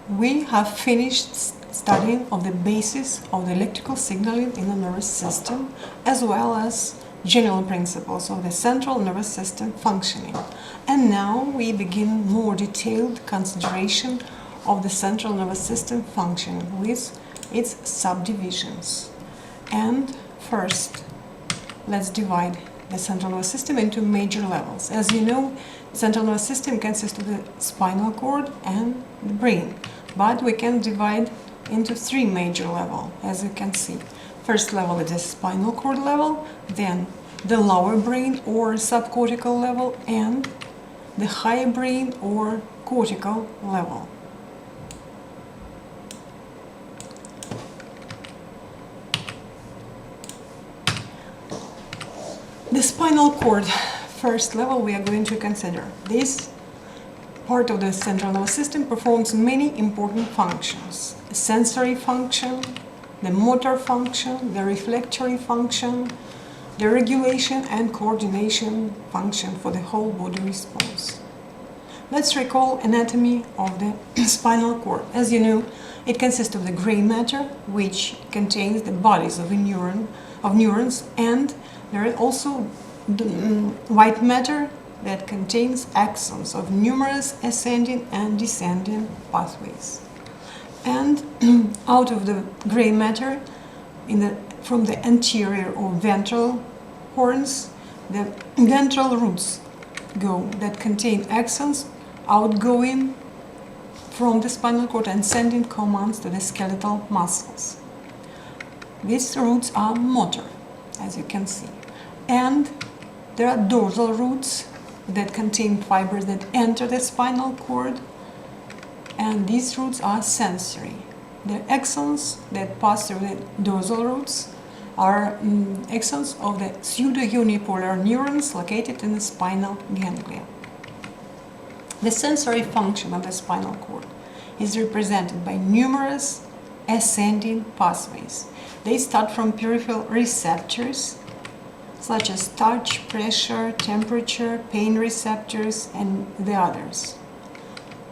we have finished studying of the basis of the electrical signaling in the nervous system, as well as general principles of the central nervous system functioning. And now we begin more detailed consideration of the central nervous system functioning with its subdivisions. And first, let's divide the central nervous system into major levels. As you know, the central nervous system consists of the spinal cord and the brain, but we can divide into three major levels, as you can see. First level is the spinal cord level, then the lower brain or subcortical level, and the higher brain or cortical level. The spinal cord, first level we are going to consider. This part of the central nervous system performs many important functions. The sensory function, the motor function, the reflectory function, the regulation and coordination function for the whole body response. Let's recall anatomy of the spinal cord. As you know, it consists of the gray matter, which contains the bodies of neurons, and there is also the white matter that contains axons of numerous ascending and descending pathways. And out of the gray matter, from the anterior or ventral horns, the ventral roots go that contain axons outgoing from the spinal cord and sending commands to the skeletal muscles. These roots are motor, as you can see. And there are dorsal roots that contain fibers that enter the spinal cord, and these roots are sensory. The axons that pass through the dorsal roots are axons of the pseudo-unipolar neurons located in the spinal ganglia. The sensory function of the spinal cord is represented by numerous ascending pathways. They start from peripheral receptors such as touch, pressure, temperature, pain receptors, and the others.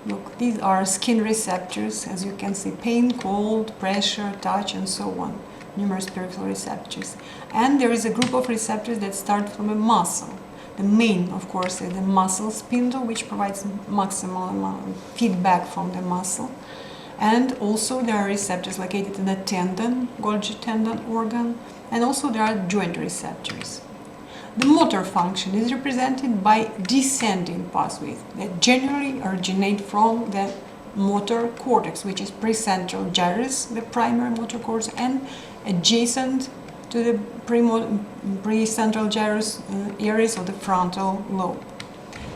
Look, these are skin receptors, as you can see, pain, cold, pressure, touch, and so on. Numerous peripheral receptors. And there is a group of receptors that start from a muscle. The main, of course, is the muscle spindle, which provides maximal feedback from the muscle. And also there are receptors located in the tendon, Golgi tendon organ, and also there are joint receptors. The motor function is represented by descending pathways that generally originate from the motor cortex, which is precentral gyrus, the primary motor cortex, and adjacent to the precentral gyrus areas of the frontal lobe.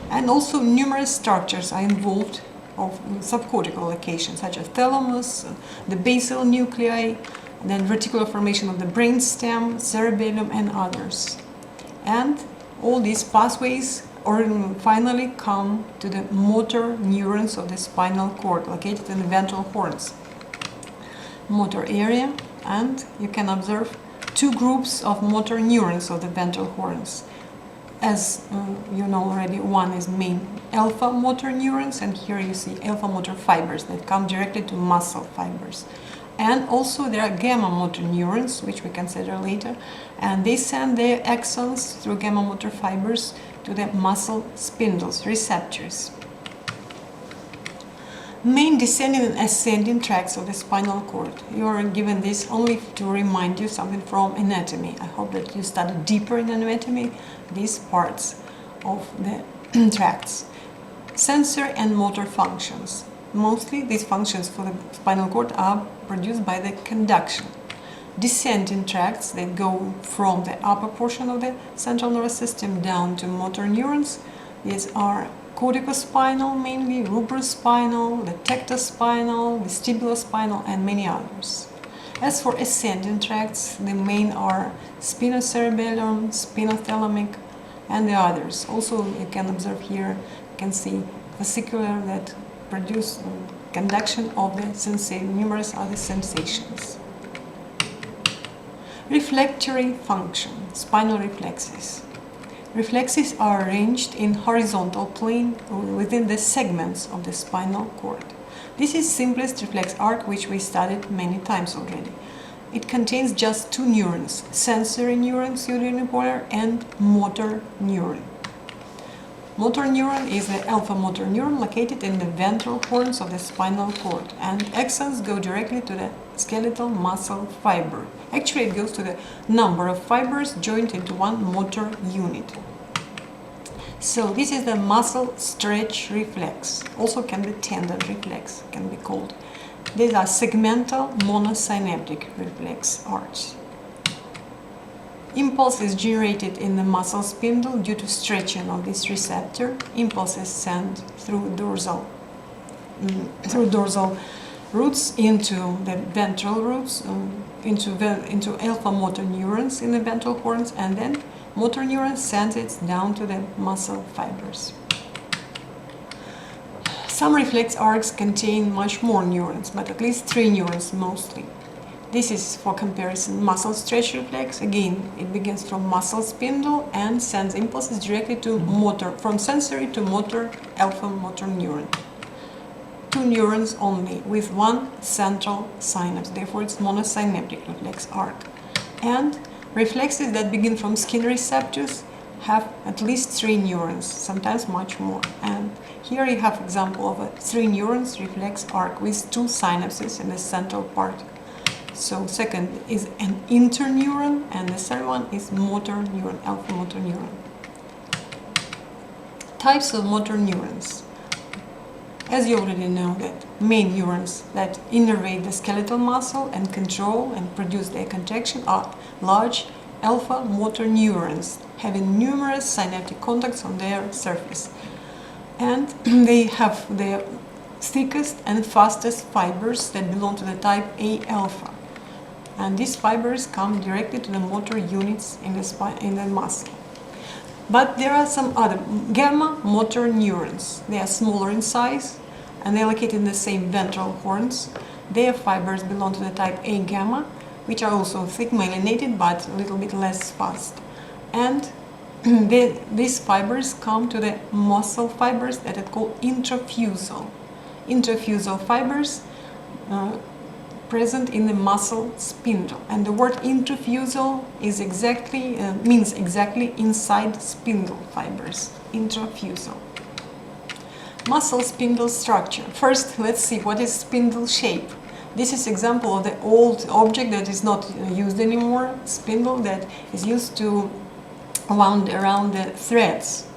And also numerous structures are involved of subcortical locations, such as thalamus, the basal nuclei, then reticular formation of the brainstem, cerebellum, and others. And all these pathways finally come to the motor neurons of the spinal cord, located in the ventral horns. Motor area, and you can observe two groups of motor neurons of the ventral horns. As you know already, one is main alpha motor neurons, and here you see alpha motor fibers that come directly to muscle fibers. And also there are gamma motor neurons, which we consider later, and they send their axons through gamma motor fibers to the muscle spindles, receptors. Main descending and ascending tracts of the spinal cord. You are given this only to remind you something from anatomy. I hope that you study deeper in anatomy these parts of the tracts. Sensory and motor functions. Mostly these functions for the spinal cord are produced by the conduction. Descending tracts that go from the upper portion of the central nervous system down to motor neurons. These are corticospinal, mainly rubrospinal, the tectospinal, vestibulospinal, and many others. As for ascending tracts, the main are spinocerebellum, spinothalamic, and the others. Also, you can observe here, you can see fascicular that produce conduction of the numerous other sensations. Reflectory function, spinal reflexes. Reflexes are arranged in horizontal plane within the segments of the spinal cord. This is simplest reflex arc which we studied many times already. It contains just two neurons, sensory neuron, pseudounipolar, and motor neuron. Motor neuron is the alpha motor neuron located in the ventral horns of the spinal cord, and axons go directly to the skeletal muscle fiber. Actually, it goes to the number of fibers joined into one motor unit. So this is the muscle stretch reflex, also can be tendon reflex, can be called. These are segmental monosynaptic reflex arcs. Impulse is generated in the muscle spindle due to stretching of this receptor. Impulse is sent through dorsal roots into the ventral roots, into alpha motor neurons in the ventral horns, and then motor neurons send it down to the muscle fibers. Some reflex arcs contain much more neurons, but at least 3 neurons mostly. This is, for comparison, muscle stretch reflex. Again, it begins from muscle spindle and sends impulses directly to motor, from sensory to motor, alpha motor neuron. 2 neurons only, with one central synapse. Therefore, it's monosynaptic reflex arc. And reflexes that begin from skin receptors have at least 3 neurons, sometimes much more. And here you have example of a 3 neurons reflex arc with 2 synapses in the central part. So second is an interneuron, and the third one is motor neuron, alpha motor neuron. Types of motor neurons. As you already know, that main neurons that innervate the skeletal muscle and control and produce their contraction are large alpha motor neurons, having numerous synaptic contacts on their surface. And they have the thickest and fastest fibers that belong to the type A alpha. And these fibers come directly to the motor units in the muscle. But there are some other gamma motor neurons. They are smaller in size and they are located in the same ventral horns. Their fibers belong to the type A gamma, which are also thick myelinated but a little bit less fast. And these fibers come to the muscle fibers that are called intrafusal. Intrafusal fibers present in the muscle spindle, and the word intrafusal is means exactly inside spindle fibers. Intrafusal. Muscle spindle structure. First, let's see what is spindle shape. This is example of the old object that is not used anymore, spindle that is used to wound around the threads.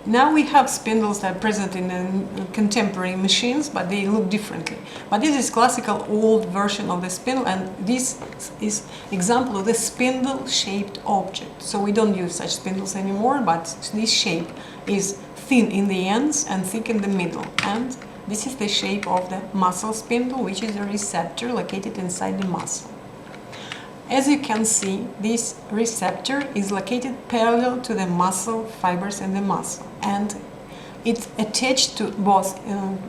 Now we have spindles that are present in the contemporary machines, but they look differently. But this is classical old version of the spindle, and this is example of the spindle-shaped object. So we don't use such spindles anymore, but this shape is thin in the ends and thick in the middle. And this is the shape of the muscle spindle, which is a receptor located inside the muscle. As you can see, this receptor is located parallel to the muscle fibers in the muscle, and it's attached to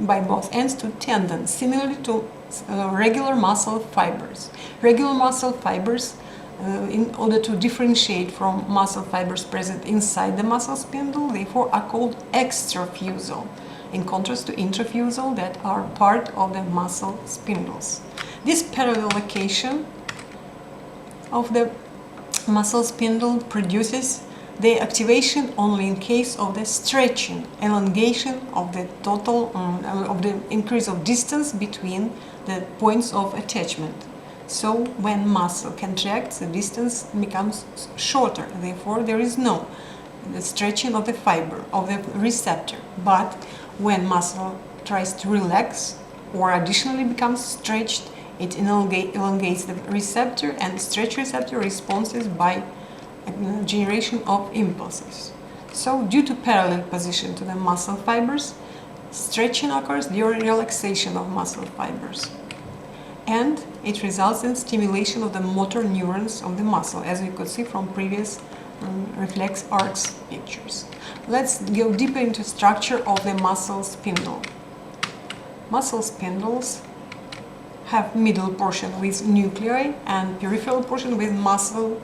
by both ends to tendons, similarly to regular muscle fibers. Regular muscle fibers, in order to differentiate from muscle fibers present inside the muscle spindle, therefore are called extrafusal, in contrast to intrafusal that are part of the muscle spindles. This parallel location of the muscle spindle produces the activation only in case of the stretching, elongation of the total, of the increase of distance between the points of attachment. So when muscle contracts, the distance becomes shorter, therefore there is no stretching of the fiber, of the receptor. But when muscle tries to relax or additionally becomes stretched, it elongates the receptor, and stretch receptor responses by generation of impulses. So, due to parallel position to the muscle fibers, stretching occurs during relaxation of muscle fibers. And it results in stimulation of the motor neurons of the muscle, as we could see from previous reflex arcs pictures. Let's go deeper into structure of the muscle spindle. Muscle spindles have middle portion with nuclei and peripheral portion with muscle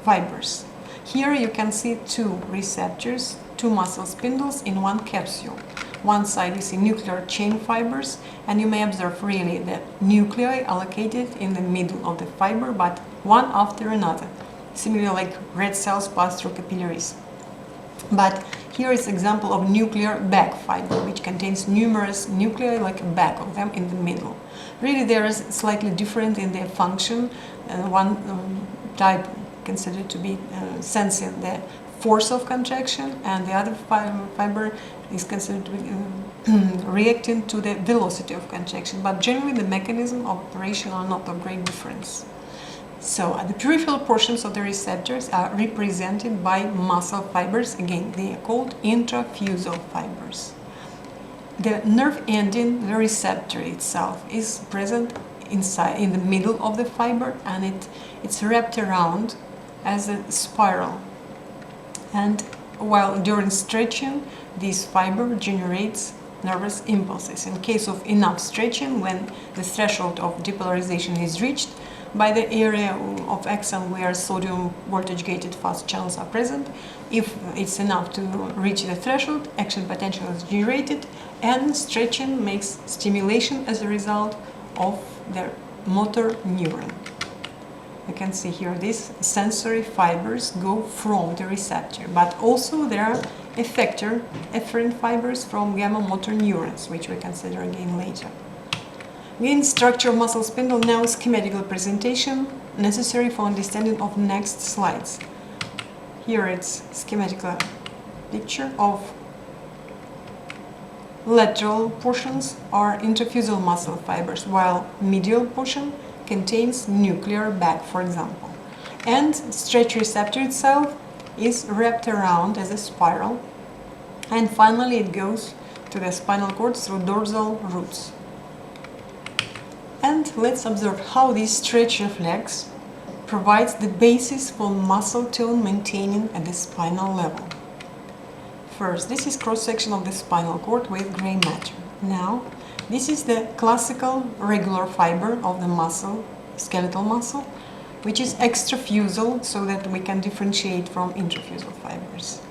fibers. Here you can see 2 receptors, 2 muscle spindles in one capsule. one side you see nuclear chain fibers, and you may observe really the nuclei are located in the middle of the fiber, but one after another, similarly like red cells pass through capillaries. But here is an example of nuclear bag fiber, which contains numerous nuclei, like a bag of them in the middle. Really, there is slightly different in their function. One type considered to be sensing the force of contraction, and the other fiber is considered to be reacting to the velocity of contraction. But generally, the mechanism of operation are not of great difference. So the peripheral portions of the receptors are represented by muscle fibers. Again, they are called intrafusal fibers. The nerve ending, the receptor itself, is present inside, in the middle of the fiber, and it's wrapped around as a spiral. And while during stretching, this fiber generates nervous impulses. In case of enough stretching, when the threshold of depolarization is reached, by the area of axon where sodium voltage-gated fast channels are present, if it's enough to reach the threshold, action potential is generated, and stretching makes stimulation as a result of the motor neuron. You can see here these sensory fibers go from the receptor, but also there are efferent fibers from gamma motor neurons, which we consider again later. Again, structure of muscle spindle, now schematical presentation necessary for understanding of next slides. Here it's schematical picture of lateral portions are intrafusal muscle fibers, while medial portion contains nuclear bag, for example. And stretch receptor itself is wrapped around as a spiral, and finally it goes to the spinal cord through dorsal roots. And let's observe how this stretch reflex provides the basis for muscle tone maintaining at the spinal level. First, this is cross-section of the spinal cord with gray matter. Now, this is the classical regular fiber of the muscle, skeletal muscle, which is extrafusal, so that we can differentiate from intrafusal fibers.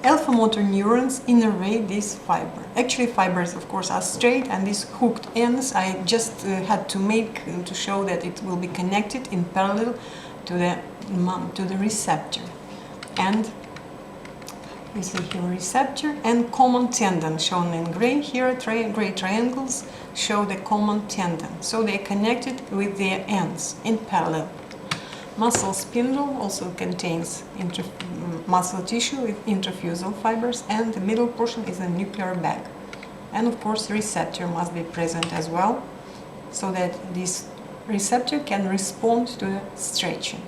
Alpha motor neurons innervate this fiber. Actually, fibers, of course, are straight, and these hooked ends I just had to make to show that it will be connected in parallel to the receptor. And we see here receptor and common tendon shown in gray. Here, gray triangles show the common tendon, so they are connected with their ends in parallel. Muscle spindle also contains muscle tissue with intrafusal fibers, and the middle portion is a nuclear bag. And of course, the receptor must be present as well, so that this receptor can respond to the stretching.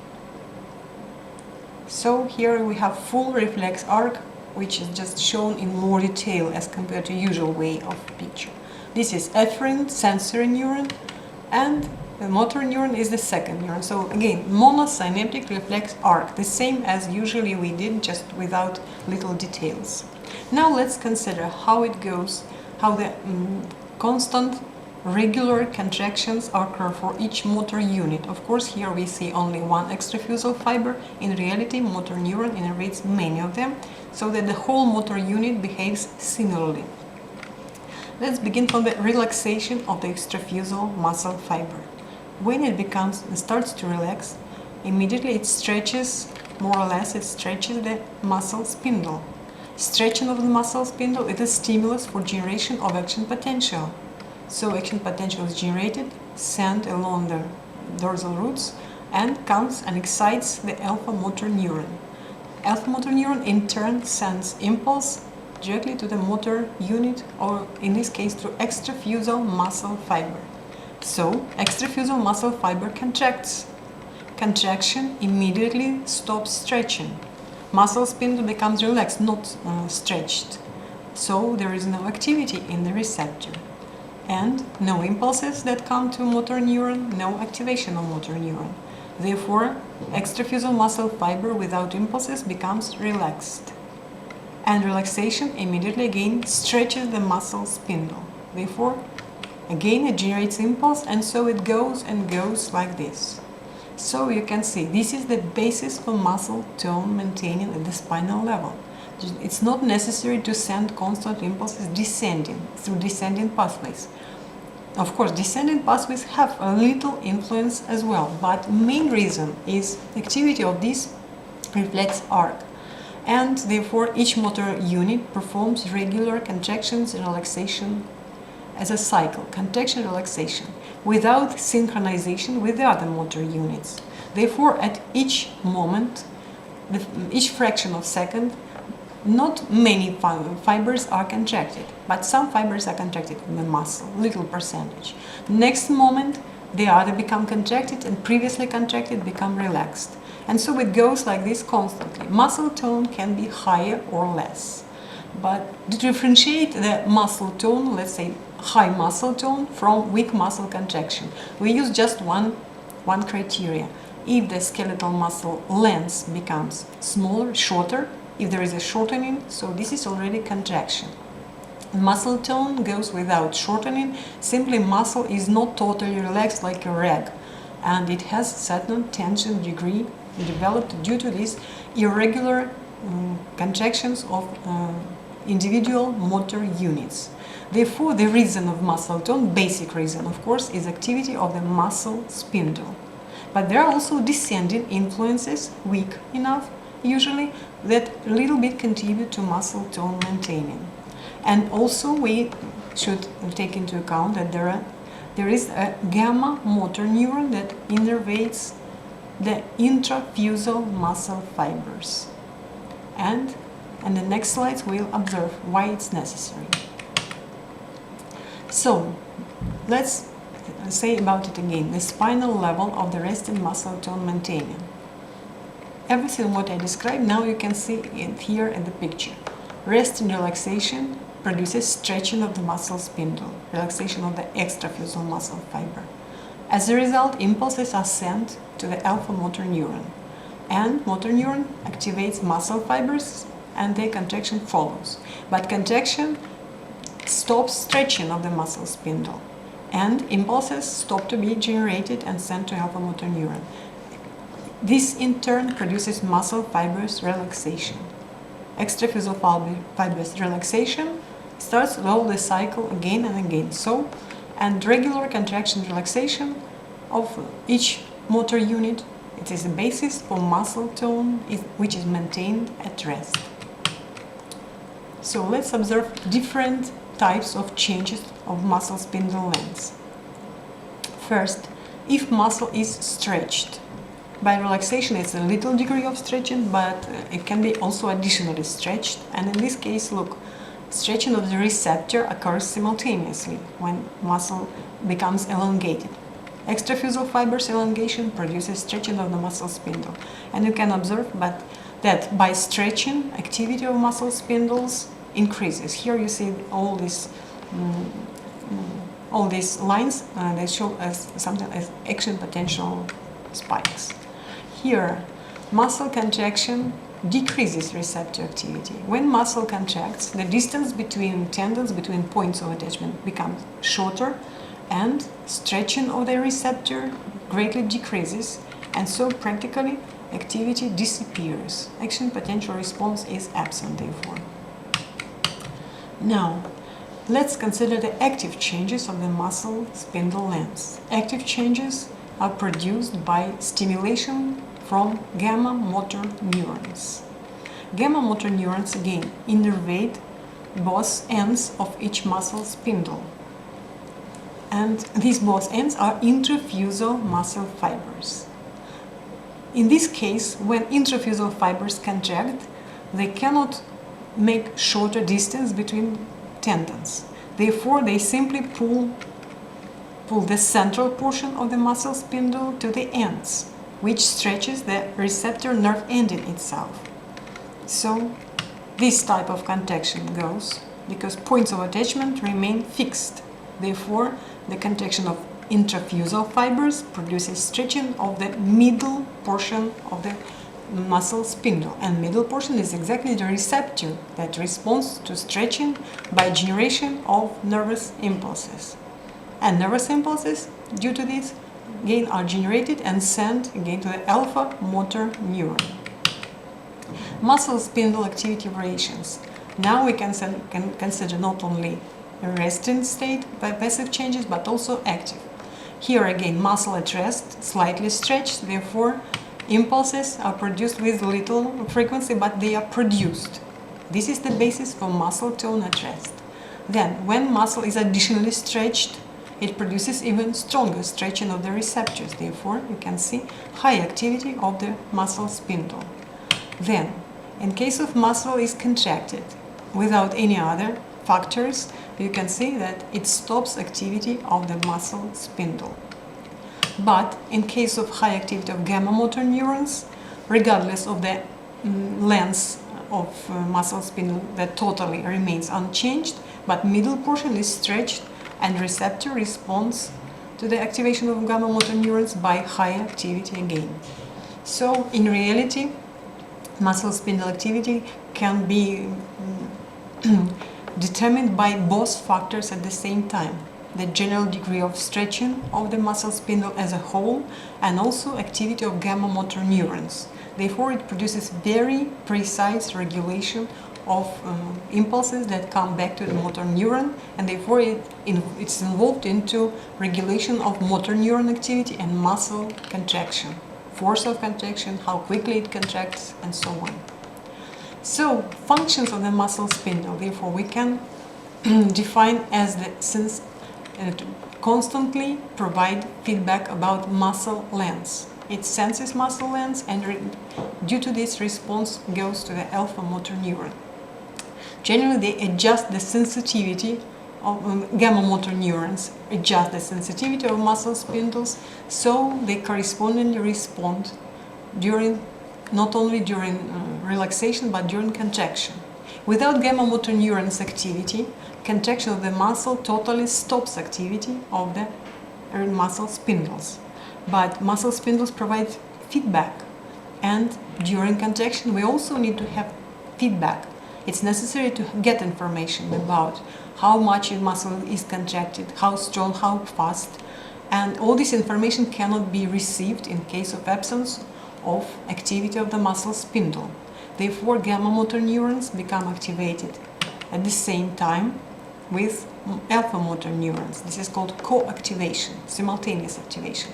So here we have full reflex arc, which is just shown in more detail as compared to usual way of picture. This is efferent sensory neuron, and the motor neuron is the second neuron. So again, monosynaptic reflex arc, the same as usually we did, just without little details. Now let's consider how it goes, how the constant regular contractions occur for each motor unit. Of course, here we see only one extrafusal fiber. In reality, motor neuron innervates many of them, so that the whole motor unit behaves similarly. Let's begin from the relaxation of the extrafusal muscle fiber. When it starts to relax, immediately it stretches, more or less, it stretches the muscle spindle. Stretching of the muscle spindle is a stimulus for generation of action potential. So action potential is generated, sent along the dorsal roots, and comes and excites the alpha motor neuron. Alpha motor neuron in turn sends impulse directly to the motor unit, or in this case through extrafusal muscle fiber. So extrafusal muscle fiber contracts. Contraction immediately stops stretching. Muscle spindle becomes relaxed, not stretched. So there is no activity in the receptor, and no impulses that come to motor neuron, no activation of motor neuron. Therefore, extrafusal muscle fiber without impulses becomes relaxed. And relaxation immediately again stretches the muscle spindle. Therefore, again it generates impulse, and so it goes and goes like this. So you can see this is the basis for muscle tone maintaining at the spinal level. It's not necessary to send constant impulses descending through descending pathways. Of course, descending pathways have a little influence as well, but main reason is activity of this reflex arc, and therefore each motor unit performs regular contractions and relaxation as a cycle, contraction relaxation, without synchronization with the other motor units. Therefore, at each moment, each fraction of second, not many fibers are contracted, but some fibers are contracted in the muscle, little percentage. Next moment, the other become contracted and previously contracted become relaxed. And so it goes like this constantly. Muscle tone can be higher or less. But to differentiate the muscle tone, let's say high muscle tone from weak muscle contraction, we use just one criteria. If the skeletal muscle length becomes smaller, shorter, if there is a shortening, so this is already contraction. Muscle tone goes without shortening, simply muscle is not totally relaxed like a rag, and it has certain tension degree developed due to these irregular contractions of individual motor units. Therefore, the reason of muscle tone, basic reason of course, is activity of the muscle spindle. But there are also descending influences, weak enough usually, that a little bit contribute to muscle tone maintaining. And also we should take into account that there is a gamma motor neuron that innervates the intrafusal muscle fibers. And in the next slides we'll observe why it's necessary. So let's say about it again, the spinal level of the resting muscle tone maintaining. Everything what I described, now you can see it here in the picture. Rest and relaxation produces stretching of the muscle spindle, relaxation of the extrafusal muscle fiber. As a result, impulses are sent to the alpha motor neuron, and motor neuron activates muscle fibers and their contraction follows. But contraction stops stretching of the muscle spindle, and impulses stop to be generated and sent to alpha motor neuron. This in turn produces muscle fibers relaxation. Extrafusal fibers relaxation starts all the cycle again and again. So, and regular contraction relaxation of each motor unit, it is the basis for muscle tone which is maintained at rest. So let's observe different types of changes of muscle spindle length. First, if muscle is stretched. By relaxation, it's a little degree of stretching, but it can be also additionally stretched. And in this case, look, stretching of the receptor occurs simultaneously when muscle becomes elongated. Extrafusal fibers elongation produces stretching of the muscle spindle. And you can observe that by stretching, activity of muscle spindles increases. Here you see all these lines, they show as something as action potential spikes. Here, muscle contraction decreases receptor activity. When muscle contracts, the distance between tendons, between points of attachment, becomes shorter, and stretching of the receptor greatly decreases, and so practically activity disappears. Action potential response is absent, therefore. Now, let's consider the active changes of the muscle spindle length. Active changes are produced by stimulation from gamma motor neurons. Gamma motor neurons again innervate both ends of each muscle spindle. And these both ends are intrafusal muscle fibers. In this case, when intrafusal fibers contract, they cannot make shorter distance between tendons. Therefore, they simply pull the central portion of the muscle spindle to the ends, which stretches the receptor nerve ending itself. So this type of contraction goes because points of attachment remain fixed. Therefore, the contraction of intrafusal fibers produces stretching of the middle portion of the muscle spindle, and middle portion is exactly the receptor that responds to stretching by generation of nervous impulses. And nervous impulses, due to this, again are generated and sent again to the alpha motor neuron. Muscle spindle activity variations. Now we can consider not only a resting state by passive changes, but also active. Here again, muscle at rest, slightly stretched, therefore impulses are produced with little frequency, but they are produced. This is the basis for muscle tone at rest. Then, when muscle is additionally stretched, it produces even stronger stretching of the receptors. Therefore, you can see high activity of the muscle spindle. Then, in case of muscle is contracted without any other factors, you can see that it stops activity of the muscle spindle. But in case of high activity of gamma motor neurons, regardless of the length of muscle spindle, that totally remains unchanged, but middle portion is stretched and receptor responds to the activation of gamma motor neurons by high activity again. So in reality, muscle spindle activity can be determined by both factors at the same time: the general degree of stretching of the muscle spindle as a whole, and also activity of gamma motor neurons. Therefore, it produces very precise regulation of impulses that come back to the motor neuron, and therefore it's involved into regulation of motor neuron activity and muscle contraction, force of contraction, how quickly it contracts, and so on. So, functions of the muscle spindle, therefore, we can define as constantly provide feedback about muscle length. It senses muscle length, and due to this, response goes to the alpha motor neuron. Generally, they adjust the sensitivity of gamma motor neurons, adjust the sensitivity of muscle spindles, so they correspondingly respond not only during relaxation, but during contraction. Without gamma motor neurons activity, contraction of the muscle totally stops activity of the muscle spindles. But muscle spindles provide feedback, and during contraction we also need to have feedback. It's necessary to get information about how much your muscle is contracted, how strong, how fast, and all this information cannot be received in case of absence of activity of the muscle spindle. Therefore, gamma motor neurons become activated at the same time with alpha motor neurons. This is called co-activation, simultaneous activation.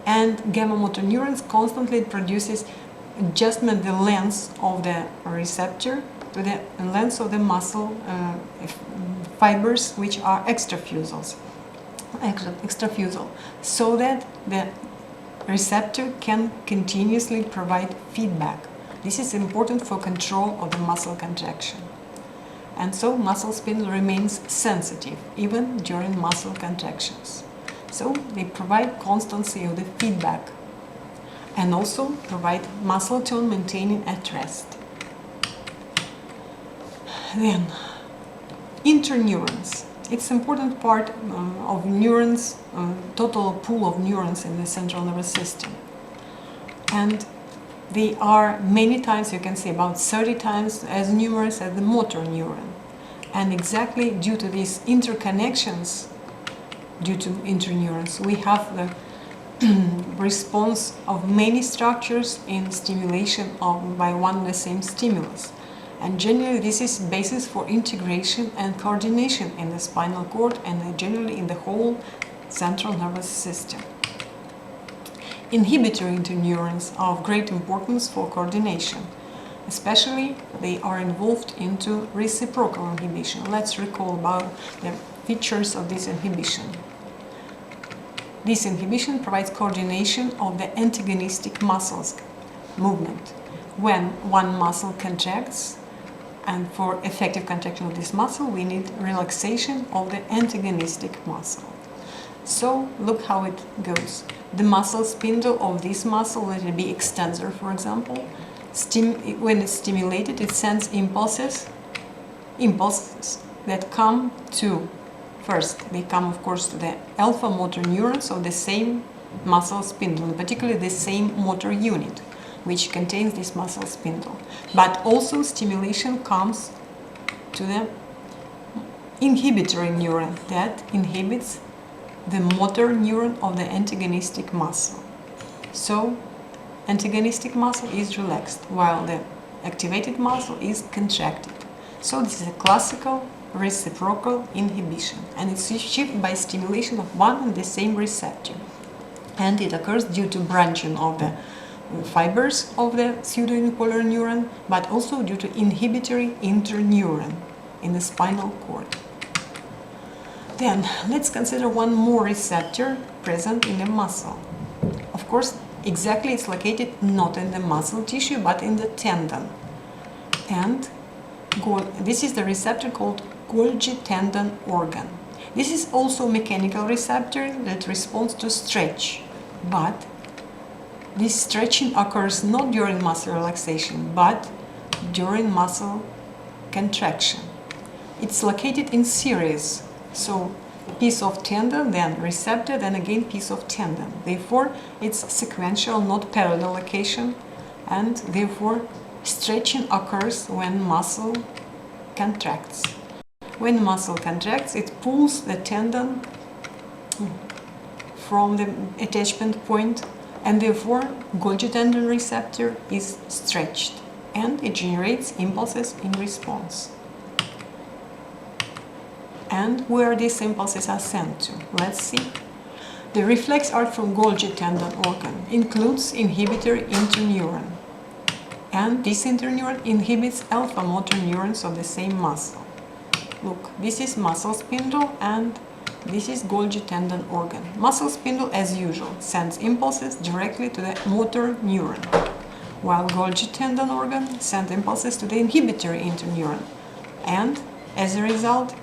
And gamma motor neurons constantly produces adjustment the length of the receptor to the length of the muscle fibers, which are extrafusal, so that the receptor can continuously provide feedback. This is important for control of the muscle contraction. And so muscle spindle remains sensitive even during muscle contractions. So they provide constancy of the feedback and also provide muscle tone maintaining at rest. Then, interneurons. It's an important part of neurons, total pool of neurons in the central nervous system. And they are many times, you can say about 30 times as numerous as the motor neuron. And exactly due to these interconnections, due to interneurons, we have the response of many structures in stimulation by one and the same stimulus. And generally this is basis for integration and coordination in the spinal cord and generally in the whole central nervous system. Inhibitory interneurons are of great importance for coordination. Especially they are involved into reciprocal inhibition. Let's recall about the features of this inhibition. This inhibition provides coordination of the antagonistic muscles movement. When one muscle contracts, and for effective contraction of this muscle, we need relaxation of the antagonistic muscle. So look how it goes. The muscle spindle of this muscle, let it be extensor, for example, when it's stimulated, it sends impulses that come to, first, they come of course to the alpha motor neurons of the same muscle spindle, and particularly the same motor unit, which contains this muscle spindle. But also stimulation comes to the inhibitory neuron that inhibits the motor neuron of the antagonistic muscle. So antagonistic muscle is relaxed, while the activated muscle is contracted. So this is a classical reciprocal inhibition, and it's achieved by stimulation of one and the same receptor. And it occurs due to branching of the fibers of the pseudounipolar neuron, but also due to inhibitory interneuron in the spinal cord. Then let's consider one more receptor present in the muscle. Of course, exactly it's located not in the muscle tissue but in the tendon. And this is the receptor called Golgi tendon organ. This is also a mechanical receptor that responds to stretch, but this stretching occurs not during muscle relaxation but during muscle contraction. It's located in series, so piece of tendon, then receptor, then again piece of tendon. Therefore, it's sequential, not parallel location, and therefore stretching occurs when muscle contracts. When muscle contracts, it pulls the tendon from the attachment point, and therefore Golgi tendon receptor is stretched and it generates impulses in response. And where these impulses are sent to? Let's see. The reflex arc from Golgi tendon organ includes inhibitory interneuron, and this interneuron inhibits alpha motor neurons of the same muscle. Look, this is muscle spindle and this is Golgi tendon organ. Muscle spindle, as usual, sends impulses directly to the motor neuron, while Golgi tendon organ sends impulses to the inhibitory interneuron. And as a result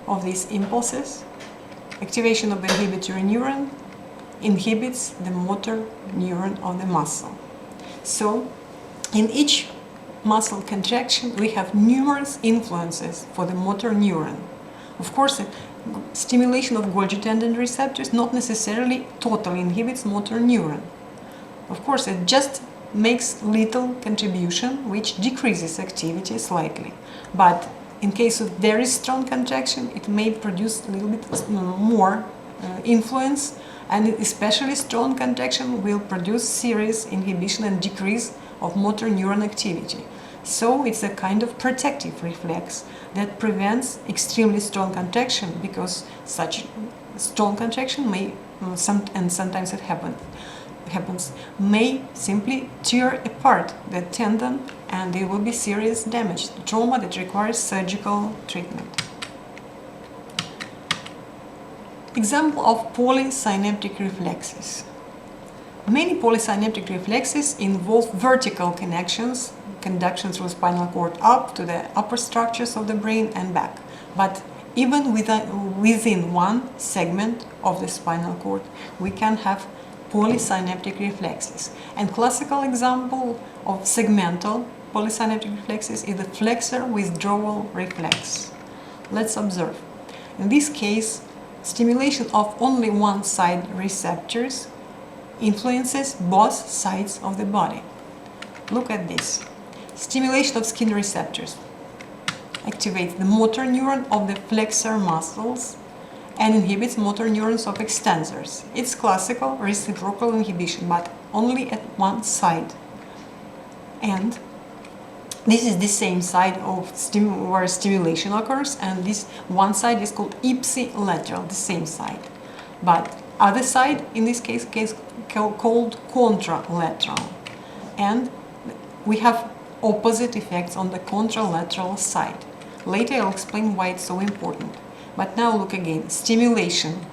of these impulses, activation of the inhibitory neuron inhibits the motor neuron of the muscle. So, in each muscle contraction, we have numerous influences for the motor neuron. Of course, stimulation of Golgi tendon receptors not necessarily totally inhibits motor neuron. Of course, it just makes little contribution which decreases activity slightly. But in case of very strong contraction, it may produce a little bit more influence, and especially strong contraction will produce serious inhibition and decrease of motor neuron activity. So it's a kind of protective reflex that prevents extremely strong contraction, because such strong contraction may, and sometimes it happens, may simply tear apart the tendon, and there will be serious damage, trauma that requires surgical treatment. Example of polysynaptic reflexes. Many polysynaptic reflexes involve vertical connections, conduction through spinal cord up to the upper structures of the brain and back. But even within one segment of the spinal cord, we can have polysynaptic reflexes. And classical example of segmental polysynaptic reflexes is the Flexor withdrawal reflex. Let's observe. In this case, stimulation of only one side receptors influences both sides of the body. Look at this. Stimulation of skin receptors activates the motor neuron of the flexor muscles and inhibits motor neurons of extensors. It's classical reciprocal inhibition, but only at one side. And this is the same side of where stimulation occurs, and this one side is called ipsilateral, the same side. But other side, in this case called contralateral. And we have opposite effects on the contralateral side. Later I'll explain why it's so important. But now look again. Stimulation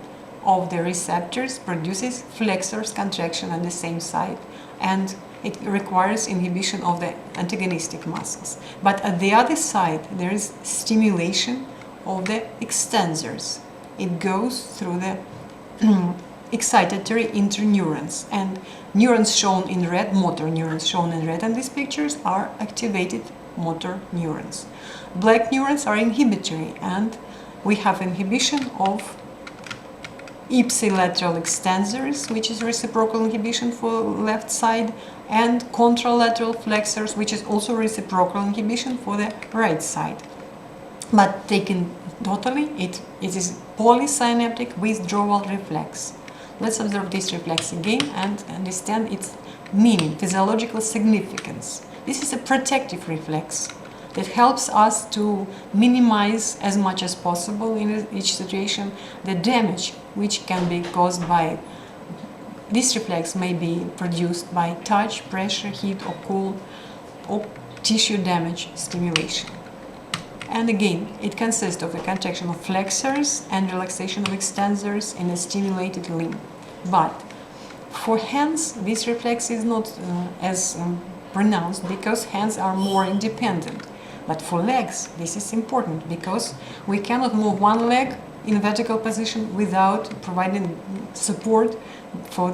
of the receptors produces flexors contraction on the same side, and it requires inhibition of the antagonistic muscles. But at the other side, there is stimulation of the extensors. It goes through the excitatory interneurons, and neurons shown in red, motor neurons shown in red in these pictures, are activated motor neurons. Black neurons are inhibitory, and we have inhibition of ipsilateral extensors, which is reciprocal inhibition for left side, and contralateral flexors, which is also reciprocal inhibition for the right side. But taken totally, it is polysynaptic withdrawal reflex. Let's observe this reflex again and understand its meaning, physiological significance. This is a protective reflex that helps us to minimize as much as possible in each situation the damage which can be caused by this reflex. May be produced by touch, pressure, heat or cold, or tissue damage stimulation. And again, it consists of the contraction of flexors and relaxation of extensors in a stimulated limb. But for hands, this reflex is not as pronounced because hands are more independent. But for legs, this is important because we cannot move one leg in vertical position without providing support from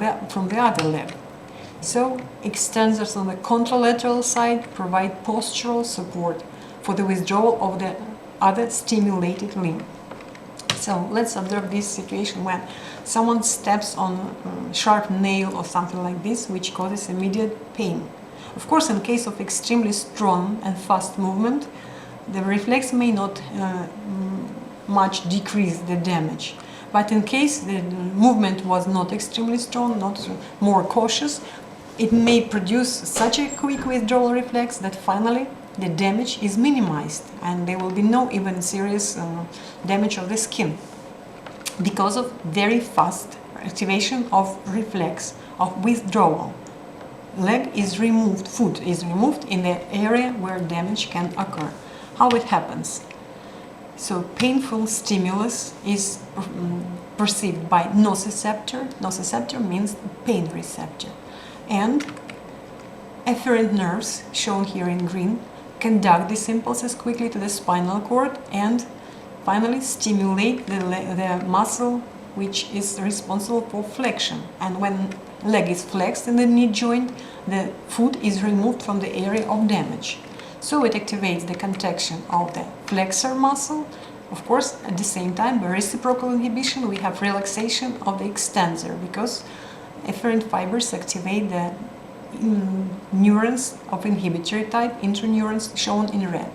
the other leg. So extensors on the contralateral side provide postural support for the withdrawal of the other stimulated limb. So let's observe this situation when someone steps on a sharp nail or something like this, which causes immediate pain. Of course, in case of extremely strong and fast movement, the reflex may not much decrease the damage. But in case the movement was not extremely strong, not more cautious, it may produce such a quick withdrawal reflex that finally the damage is minimized and there will be no even serious damage of the skin because of very fast activation of reflex of withdrawal. Leg is removed, foot is removed in the area where damage can occur. How it happens? So painful stimulus is perceived by nociceptor. Nociceptor means pain receptor. And efferent nerves, shown here in green, conduct these impulses quickly to the spinal cord and finally stimulate the muscle which is responsible for flexion. And when leg is flexed in the knee joint, the foot is removed from the area of damage. So it activates the contraction of the flexor muscle. Of course, at the same time, by reciprocal inhibition, we have relaxation of the extensor because efferent fibers activate the neurons of inhibitory type, interneurons shown in red.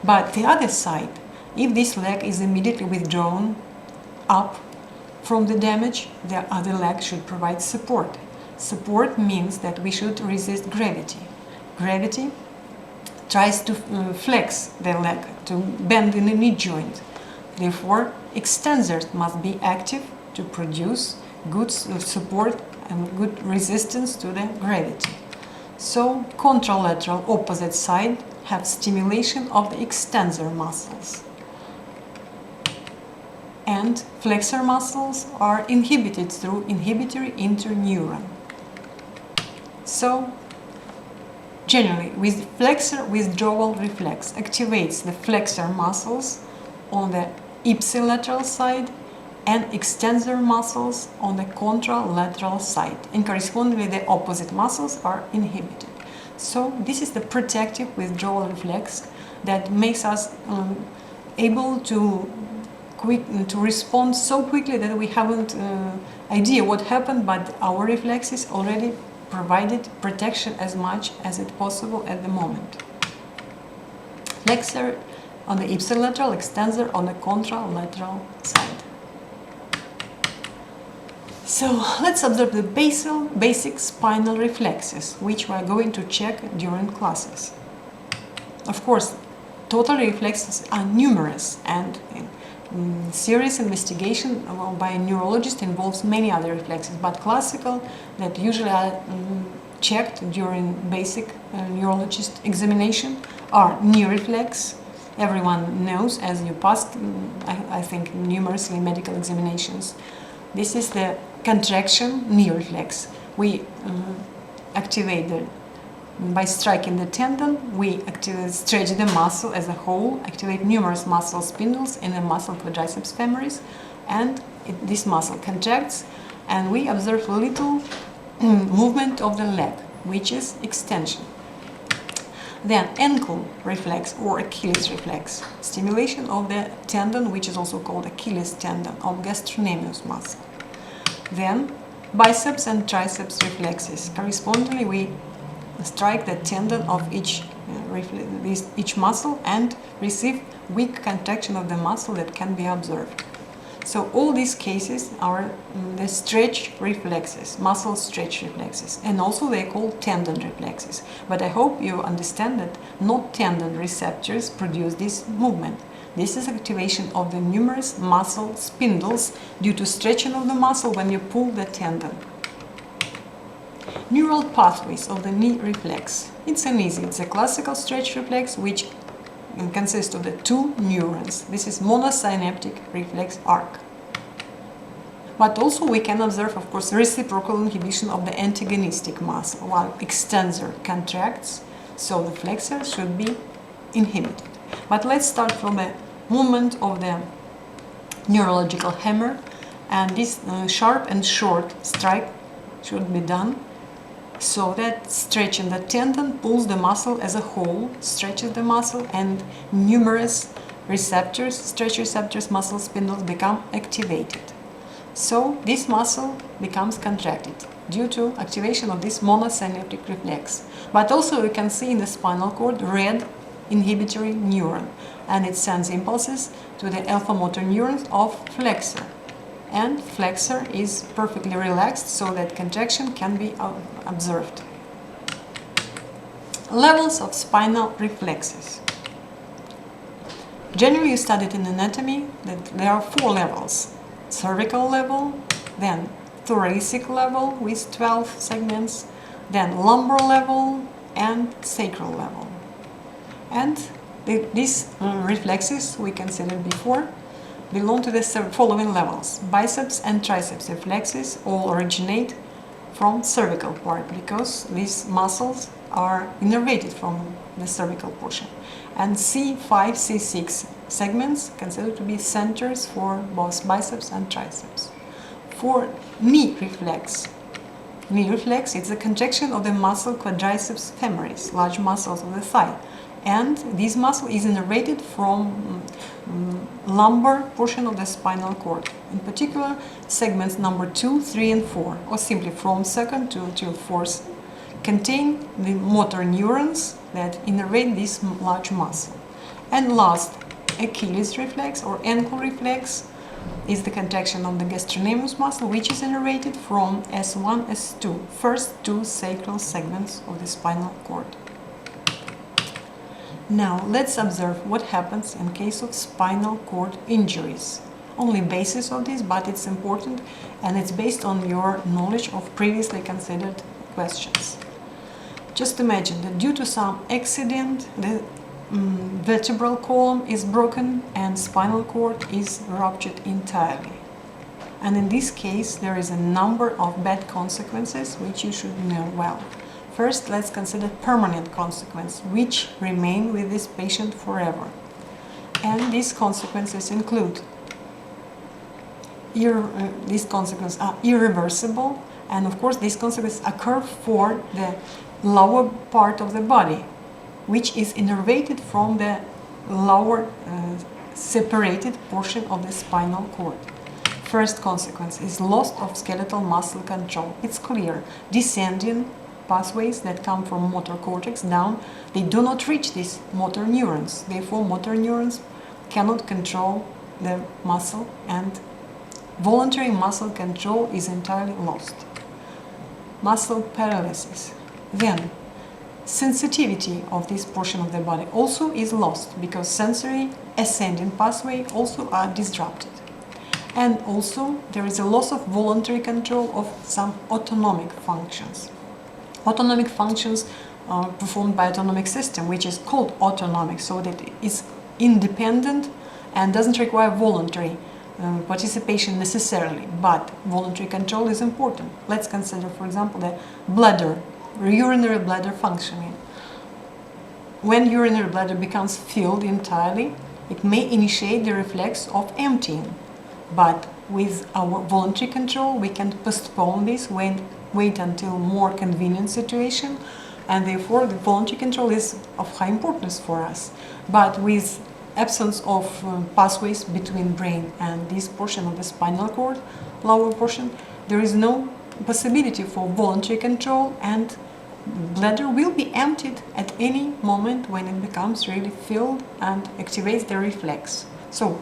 But the other side, if this leg is immediately withdrawn up from the damage, the other leg should provide support. Support means that we should resist gravity. Gravity tries to flex the leg, to bend in the knee joint. Therefore, extensors must be active to produce good support and good resistance to the gravity. So, contralateral opposite side have stimulation of the extensor muscles. And flexor muscles are inhibited through inhibitory interneuron. So, generally, with flexor withdrawal reflex activates the flexor muscles on the ipsilateral side and extensor muscles on the contralateral side, and correspondingly the opposite muscles are inhibited. So this is the protective withdrawal reflex that makes us able to respond so quickly that we haven't idea what happened, but our reflexes already provided protection as much as it possible at the moment. Flexor on the ipsilateral, extensor on the contralateral side. So let's observe the basic spinal reflexes, which we are going to check during classes. Of course, total reflexes are numerous, and serious investigation by a neurologist involves many other reflexes, but classical that usually are checked during basic neurologist examination are knee reflex. Everyone knows, as you passed, I think, numerously medical examinations. This is the contraction knee reflex. We activate by striking the tendon, we stretch the muscle as a whole, activate numerous muscle spindles in the muscle quadriceps femoris, and this muscle contracts, and we observe little movement of the leg, which is extension. Then ankle reflex or Achilles reflex, stimulation of the tendon, which is also called Achilles tendon, of gastrocnemius muscle. Then biceps and triceps reflexes. Correspondingly, we strike the tendon of each muscle and receive weak contraction of the muscle that can be observed. So all these cases are the stretch reflexes, muscle stretch reflexes, and also they are called tendon reflexes. But I hope you understand that not tendon receptors produce this movement. This is activation of the numerous muscle spindles due to stretching of the muscle when you pull the tendon. Neural pathways of the knee reflex. It's a classical stretch reflex which consists of the two neurons. This is monosynaptic reflex arc. But also we can observe, of course, reciprocal inhibition of the antagonistic muscle, while extensor contracts, so the flexor should be inhibited. But let's start from the movement of the neurological hammer, and this sharp and short strike should be done so that stretching the tendon pulls the muscle as a whole, stretches the muscle, and numerous receptors, stretch receptors, muscle spindles become activated. So this muscle becomes contracted due to activation of this monosynaptic reflex. But also you can see in the spinal cord red inhibitory neuron, and it sends impulses to the alpha motor neurons of flexor. And flexor is perfectly relaxed so that contraction can be observed. Levels of spinal reflexes. Generally you studied in anatomy that there are 4 levels. Cervical level, then thoracic level with 12 segments, then lumbar level and sacral level. And these reflexes we considered before belong to the following levels. Biceps and triceps reflexes all originate from cervical part because these muscles are innervated from the cervical portion. And C5, C6 segments considered to be centers for both biceps and triceps. For knee reflex is the contraction of the muscle quadriceps femoris, large muscles of the thigh. And this muscle is innervated from lumbar portion of the spinal cord. In particular, segments number 2, 3 and 4, or simply from 2nd to 4th, contain the motor neurons that innervate this large muscle. And last, Achilles reflex or ankle reflex is the contraction of the gastrocnemius muscle, which is innervated from S1, S2, first 2 sacral segments of the spinal cord. Now let's observe what happens in case of spinal cord injuries. Only basis of this, but it's important and it's based on your knowledge of previously considered questions. Just imagine that due to some accident the vertebral column is broken and spinal cord is ruptured entirely. And in this case there is a number of bad consequences which you should know well. First, let's consider permanent consequences, which remain with this patient forever. And these consequences include, these consequences are irreversible, and of course these consequences occur for the lower part of the body, which is innervated from the lower separated portion of the spinal cord. First consequence is loss of skeletal muscle control. It's clear, descending pathways that come from motor cortex down, they do not reach these motor neurons. Therefore, motor neurons cannot control the muscle and voluntary muscle control is entirely lost. Muscle paralysis. Then, sensitivity of this portion of the body also is lost because sensory ascending pathway also are disrupted. And also, there is a loss of voluntary control of some autonomic functions. Autonomic functions are performed by autonomic system, which is called autonomic, so that it is independent and doesn't require voluntary participation necessarily, but voluntary control is important. Let's consider, for example, the bladder, urinary bladder functioning. When urinary bladder becomes filled entirely, it may initiate the reflex of emptying, but with our voluntary control we can postpone this, wait until more convenient situation, and therefore the voluntary control is of high importance for us. But with absence of pathways between brain and this portion of the spinal cord, lower portion, there is no possibility for voluntary control, and bladder will be emptied at any moment when it becomes really filled and activates the reflex. So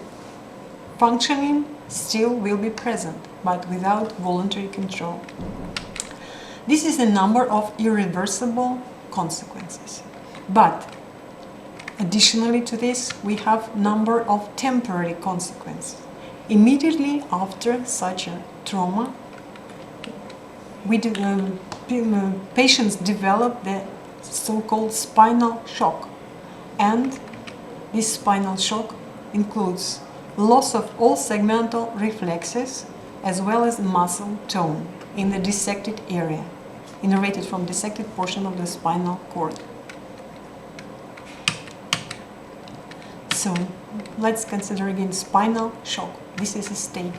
functioning still will be present, but without voluntary control. This is a number of irreversible consequences. But additionally to this, we have number of temporary consequences. Immediately after such a trauma, patients develop the so-called spinal shock. And this spinal shock includes loss of all segmental reflexes as well as muscle tone in the dissected area, innervated from dissected portion of the spinal cord. So let's consider again spinal shock. This is a state.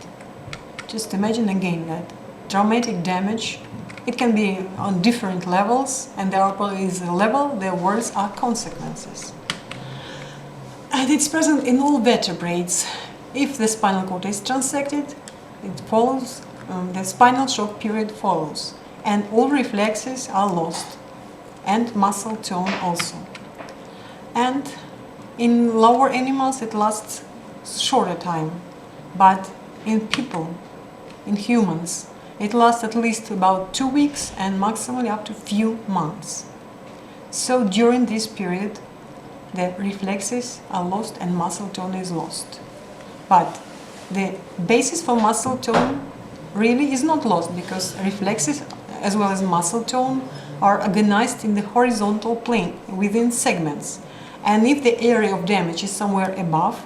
Just imagine again that traumatic damage, it can be on different levels, and there is a level where words are consequences. And it's present in all vertebrates. If the spinal cord is transected, it follows, the spinal shock period follows, and all reflexes are lost, and muscle tone also. And in lower animals it lasts shorter time, but in people, in humans, it lasts at least about 2 weeks and maximally up to few months. So during this period, the reflexes are lost and muscle tone is lost. But the basis for muscle tone really is not lost, because reflexes as well as muscle tone are organized in the horizontal plane within segments. And if the area of damage is somewhere above,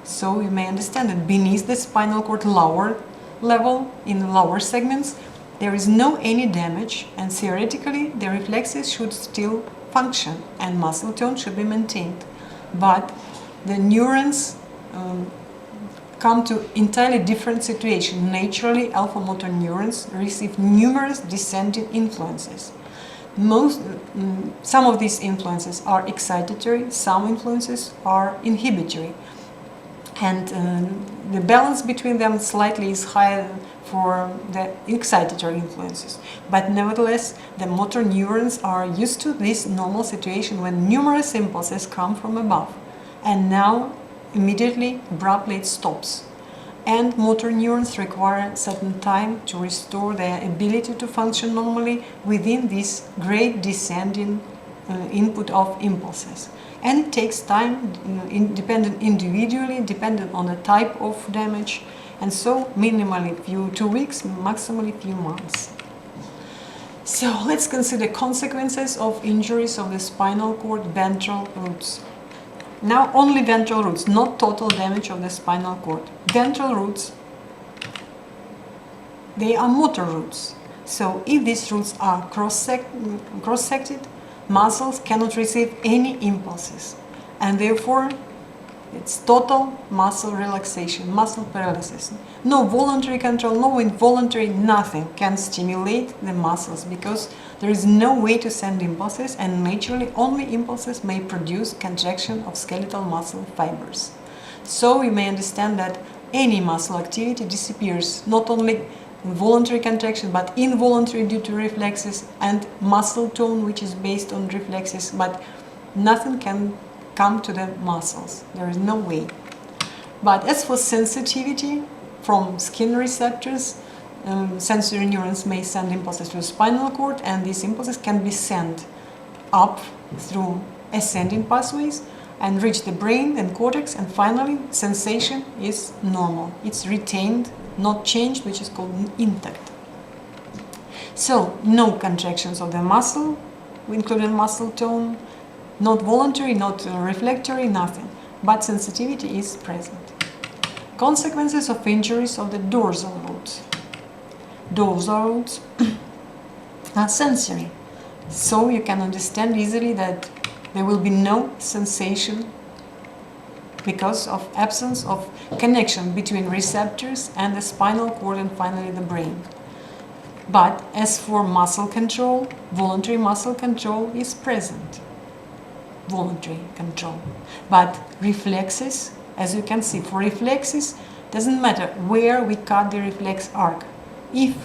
so you may understand that beneath the spinal cord lower level, in the lower segments, there is no any damage, and theoretically the reflexes should still function and muscle tone should be maintained. But the neurons come to entirely different situation. Naturally, alpha motor neurons receive numerous descending influences. Some of these influences are excitatory, some influences are inhibitory. And the balance between them slightly is higher for the excitatory influences. But nevertheless, the motor neurons are used to this normal situation when numerous impulses come from above. And now, immediately, abruptly it stops. And motor neurons require certain time to restore their ability to function normally within this great descending input of impulses. And it takes time, individually, dependent on the type of damage, and so minimally 2 weeks, maximally few months. So let's consider consequences of injuries of the spinal cord ventral roots. Now only ventral roots, not total damage of the spinal cord. Ventral roots, they are motor roots. So if these roots are cross-sected, muscles cannot receive any impulses, and therefore it's total muscle relaxation, muscle paralysis. No voluntary control, no involuntary, nothing can stimulate the muscles, because there is no way to send impulses, and naturally only impulses may produce contraction of skeletal muscle fibers. So you may understand that any muscle activity disappears, not only voluntary contraction, but involuntary due to reflexes, and muscle tone, which is based on reflexes, but nothing can come to the muscles. There is no way. But as for sensitivity from skin receptors, sensory neurons may send impulses to the spinal cord, and these impulses can be sent up through ascending pathways and reach the brain and cortex, and finally sensation is normal. It's retained, not changed, which is called intact. So no contractions of the muscle, including muscle tone, not voluntary, not reflectory, nothing, but sensitivity is present. Consequences of injuries of the dorsal roots. Dorsal roots are sensory, so you can understand easily that there will be no sensation because of absence of connection between receptors and the spinal cord and finally the brain. But as for muscle control, voluntary muscle control is present. Voluntary control. But reflexes, as you can see, for reflexes, doesn't matter where we cut the reflex arc. If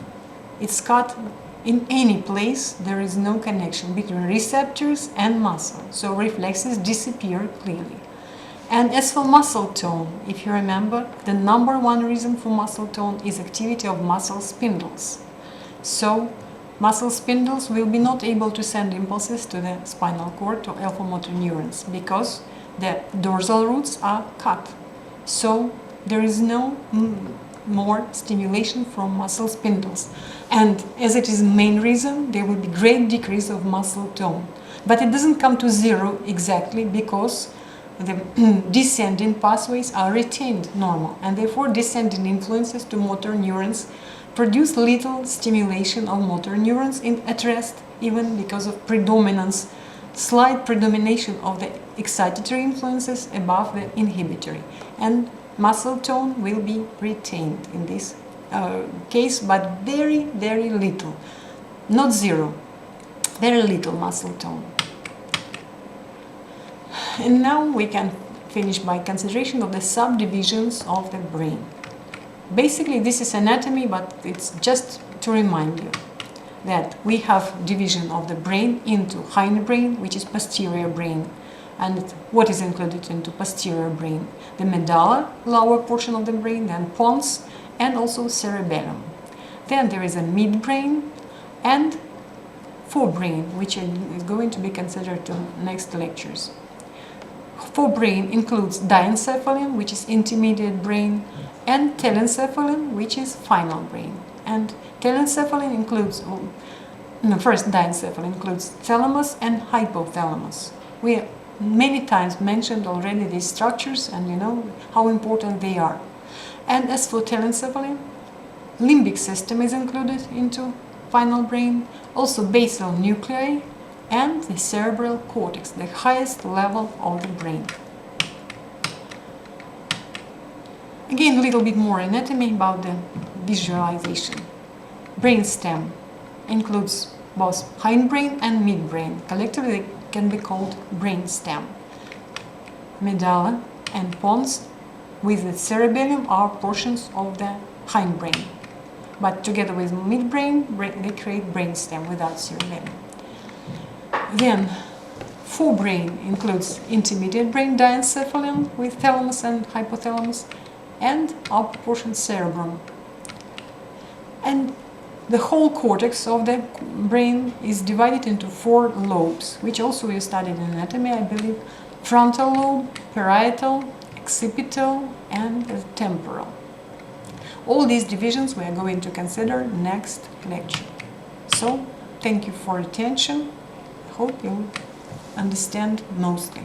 it's cut in any place, there is no connection between receptors and muscle, so reflexes disappear clearly. And as for muscle tone, if you remember, the number one reason for muscle tone is activity of muscle spindles. So muscle spindles will be not able to send impulses to the spinal cord, to alpha motor neurons, because the dorsal roots are cut. So there is no more stimulation from muscle spindles. And as it is the main reason, there will be great decrease of muscle tone. But it doesn't come to zero exactly, because the descending pathways are retained normal, and therefore descending influences to motor neurons produce little stimulation of motor neurons at rest, even because of predominance, slight predomination of the excitatory influences above the inhibitory. And muscle tone will be retained in this case, but very, very little. Not zero, very little muscle tone. And now we can finish by consideration of the subdivisions of the brain. Basically, this is anatomy, but it's just to remind you that we have division of the brain into hindbrain, which is posterior brain. And what is included into posterior brain? The medulla, lower portion of the brain, then pons, and also cerebellum. Then there is a midbrain and forebrain, which is going to be considered in next lectures. Forebrain includes diencephalon, which is intermediate brain, and telencephalon, which is final brain. And telencephalon includes, first diencephalon includes thalamus and hypothalamus. We many times mentioned already these structures, and you know how important they are. And as for telencephalon, limbic system is included into final brain, also basal nuclei, and the cerebral cortex, the highest level of the brain. Again, a little bit more anatomy about the visualization. Brainstem includes both hindbrain and midbrain. Collectively, they can be called brainstem. Medulla and pons with the cerebellum are portions of the hindbrain, but together with midbrain, they create brainstem without cerebellum. Then, forebrain includes intermediate brain, diencephalon, with thalamus and hypothalamus, and upper portion cerebrum. And the whole cortex of the brain is divided into 4 lobes, which also we studied in anatomy, I believe. Frontal lobe, parietal, occipital, and temporal. All these divisions we are going to consider next lecture. So, thank you for attention. I hope you understand mostly.